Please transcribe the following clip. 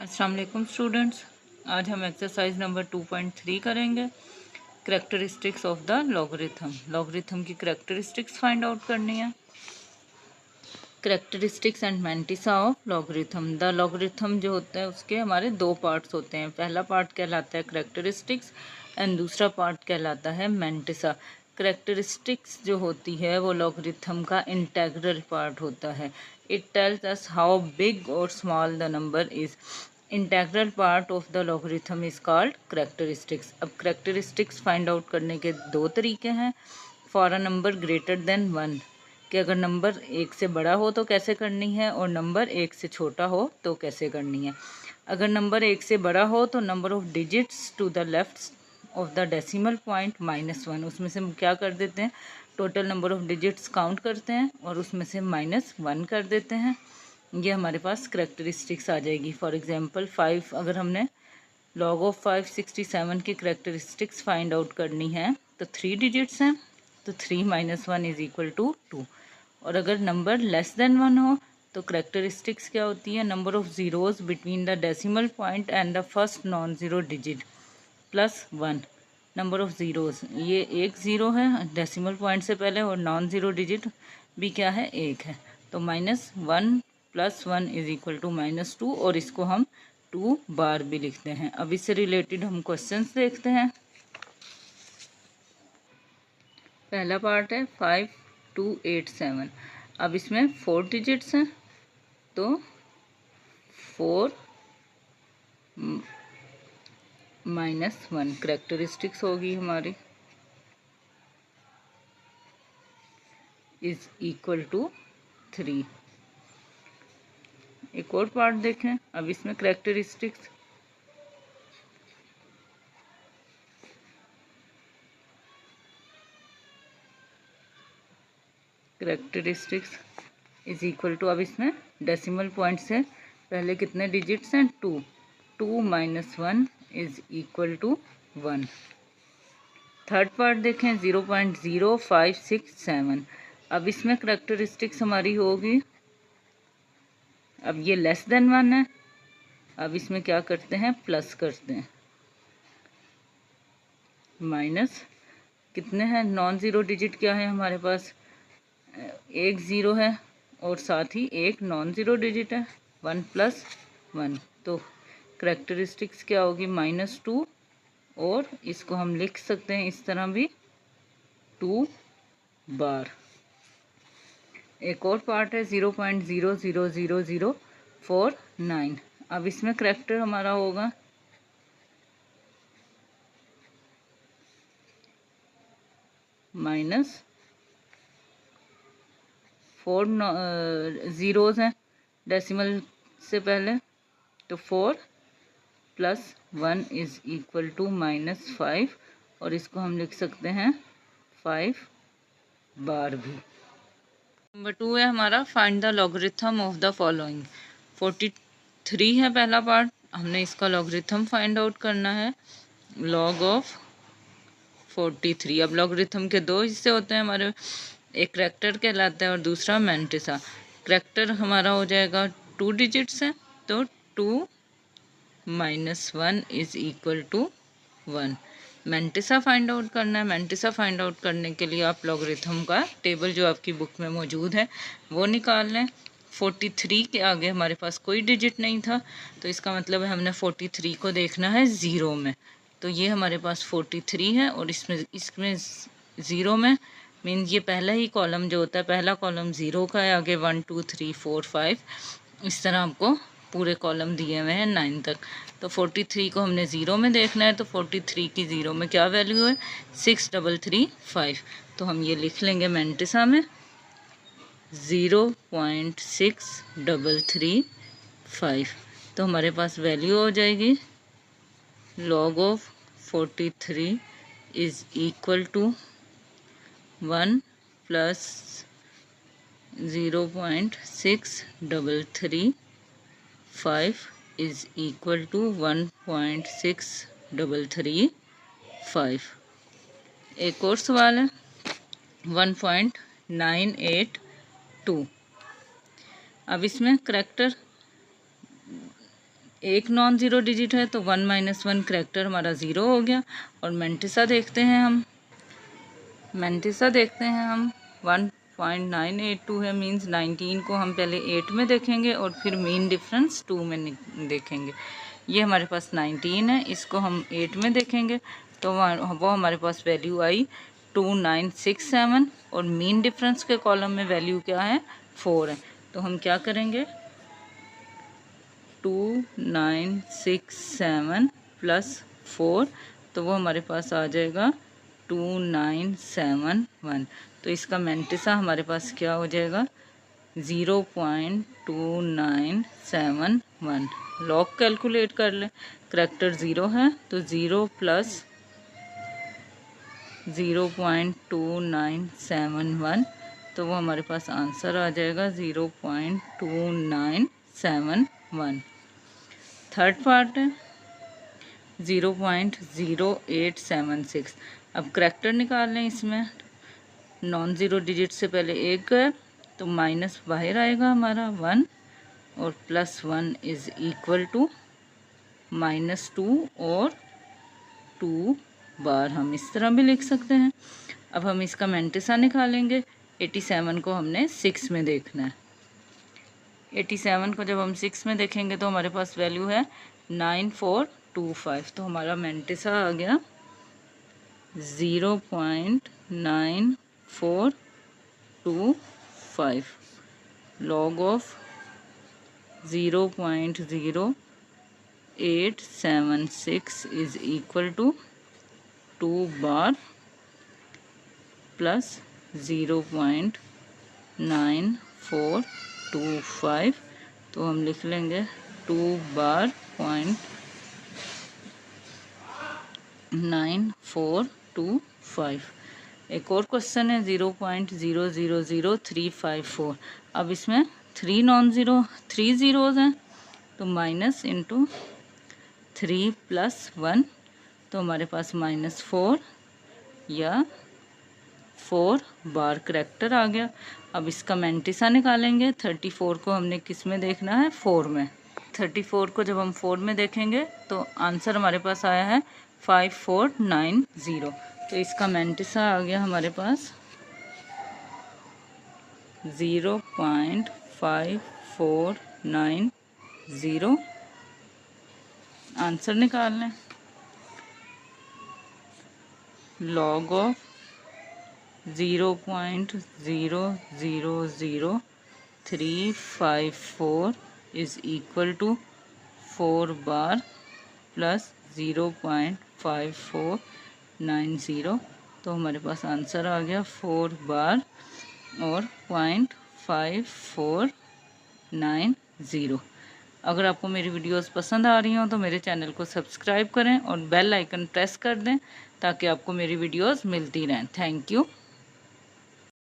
अस्सलाम वालेकुम स्टूडेंट्स, आज हम एक्सरसाइज नंबर 2.3 करेंगे। Characteristics of the logarithm. Logarithm की करेक्टरिस्टिक्स फाइंड आउट करनी है। Characteristics and mantissa of logarithm. The logarithm जो होता है उसके हमारे दो पार्ट्स होते हैं। पहला पार्ट कहलाता है करेक्टरिस्टिक्स एंड दूसरा पार्ट कहलाता है मैंटिसा। करेक्टरिस्टिक्स जो होती है वो लॉगरिथम का इंटेग्रल पार्ट होता है। It tells us how big और small the number is. Integral part of the logarithm is called characteristics. अब करेक्टरिस्टिक्स फाइंड आउट करने के दो तरीके हैं। For a number greater than 1, कि अगर नंबर 1 से बड़ा हो तो कैसे करनी है और नंबर 1 से छोटा हो तो कैसे करनी है। अगर नंबर 1 से बड़ा हो तो number of digits to the left of the decimal point -1, उसमें से हम क्या कर देते हैं, total number of digits count करते हैं और उसमें से -1 कर देते हैं। ये हमारे पास करेक्टरिस्टिक्स आ जाएगी। फॉर एग्जांपल 5, अगर हमने लॉग ऑफ 567 की करेक्टरिस्टिक्स फाइंड आउट करनी है तो 3 डिजिट्स हैं, तो 3 - 1 इज इक्वल टू 2। और अगर नंबर लेस देन 1 हो तो करेक्टरिस्टिक्स क्या होती है, number of zeros between the decimal point and the first non zero digit +1। Number of zeros, ये एक ज़ीरो है डेसिमल पॉइंट से पहले और नॉन ज़ीरो डिजिट भी क्या है, एक है, तो -1 + 1 इज इक्वल टू -2 और इसको हम 2 बार भी लिखते हैं। अब इससे रिलेटेड हम क्वेश्चंस देखते हैं। पहला पार्ट है 5287। अब इसमें 4 डिजिट्स हैं तो 4 - 1 करेक्टरिस्टिक्स होगी हमारी, इज इक्वल टू 3। एक और पार्ट देखें। अब इसमें करेक्टरिस्टिक्स इज इक्वल टू, अब इसमें डेसिमल पॉइंट से पहले कितने डिजिट्स हैं, 2। 2 - 1 is equal to 1। Third part देखें 0.0567। अब इसमें करेक्टरिस्टिक्स हमारी होगी, अब ये लेस देन 1 है, अब इसमें क्या करते हैं, प्लस करते हैं। माइनस कितने हैं, नॉन ज़ीरो डिजिट क्या है हमारे पास, एक ज़ीरो है और साथ ही एक नॉन ज़ीरो डिजिट है, 1 + 1, तो करेक्टरिस्टिक्स क्या होगी, -2। और इसको हम लिख सकते हैं इस तरह भी, 2 बार। एक और पार्ट है 0.000049। अब इसमें करेक्टर हमारा होगा -4 ज़ीरोज़ हैं डेसिमल से पहले, तो 4 + 1 इज इक्वल टू -5 और इसको हम लिख सकते हैं 5 बार भी। नंबर 2 है हमारा find the logarithm of the following. 43 है पहला पार्ट, हमने इसका लॉगरिथम फाइंड आउट करना है, लॉग ऑफ 43। अब लॉगरिथम के दो हिस्से होते हैं हमारे, एक करेक्टर कहलाता है और दूसरा मैंटिसा। करेक्टर हमारा हो जाएगा 2 डिजिट्स है, तो 2 - 1 is equal to 1। Mantissa find out करना है। मैंटिसा फाइंड आउट करने के लिए आप लॉगरिथम का टेबल जो आपकी बुक में मौजूद है वो निकाल लें। 43 के आगे हमारे पास कोई डिजिट नहीं था, तो इसका मतलब है हमने 43 को देखना है ज़ीरो में। तो ये हमारे पास 43 है और इसमें ज़ीरो में मीन ये पहला ही कॉलम जो होता है, पहला कॉलम ज़ीरो का है, आगे 1 2 3 4 5 इस तरह आपको पूरे कॉलम दिए हुए हैं 9 तक। तो 43 को हमने ज़ीरो में देखना है, तो 43 की ज़ीरो में क्या वैल्यू है, 6335। तो हम ये लिख लेंगे मैंटिसा में 0.6335। तो हमारे पास वैल्यू हो जाएगी log of 43 is equal to 1 + 0.6335 is equal to 1.6335। एक और सवाल है 1.982। अब इसमें करेक्टर एक नॉन ज़ीरो डिजिट है तो 1 - 1 करैक्टर हमारा ज़ीरो हो गया। और मेंटिसा देखते हैं हम, 1.982 है, मींस 19 को हम पहले 8 में देखेंगे और फिर मीन डिफरेंस 2 में देखेंगे। ये हमारे पास 19 है, इसको हम 8 में देखेंगे तो वो हमारे पास वैल्यू आई 2967 और मीन डिफरेंस के कॉलम में वैल्यू क्या है 4 है। तो हम क्या करेंगे 2967 प्लस 4 तो वो हमारे पास आ जाएगा 2971। तो इसका मेंटिसा हमारे पास क्या हो जाएगा 0.2971। लॉग कैलकुलेट कर लें, करैक्टर 0 है तो 0 प्लस 0.2971 तो वो हमारे पास आंसर आ जाएगा 0.2971। थर्ड पार्ट है 0.0876। अब करैक्टर निकाल लें, इसमें नॉन ज़ीरो डिजिट से पहले एक है तो माइनस बाहर आएगा हमारा 1 और प्लस 1 इज़ इक्वल टू -2 और 2 बार, हम इस तरह भी लिख सकते हैं। अब हम इसका मेंटिसा निकालेंगे। 87 को हमने 6 में देखना है। 87 को जब हम 6 में देखेंगे तो हमारे पास वैल्यू है 9425। तो हमारा मेंटिसा आ गया 0.9425 log of 0.0876 is equal to 2 bar plus 0.9425। तो हम लिख लेंगे 2 बार 0.9425। एक और क्वेश्चन है 0.000354। अब इसमें 3 ज़ीरोज़ हैं तो माइनस इंटू 3 + 1 तो हमारे पास -4 या 4 बार करैक्टर आ गया। अब इसका मेंटिसा निकालेंगे। 34 को हमने किस में देखना है 4 में। 34 को जब हम 4 में देखेंगे तो आंसर हमारे पास आया है 5490। तो इसका मेंटिसा आ गया हमारे पास 0.5490। आंसर निकाल लें। Log of 0.000354 is equal to 4 bar plus 0.5490। तो हमारे पास आंसर आ गया 4 बार और 0.5490। अगर आपको मेरी वीडियोस पसंद आ रही हों तो मेरे चैनल को सब्सक्राइब करें और बेल आइकन प्रेस कर दें ताकि आपको मेरी वीडियोस मिलती रहें। Thank you.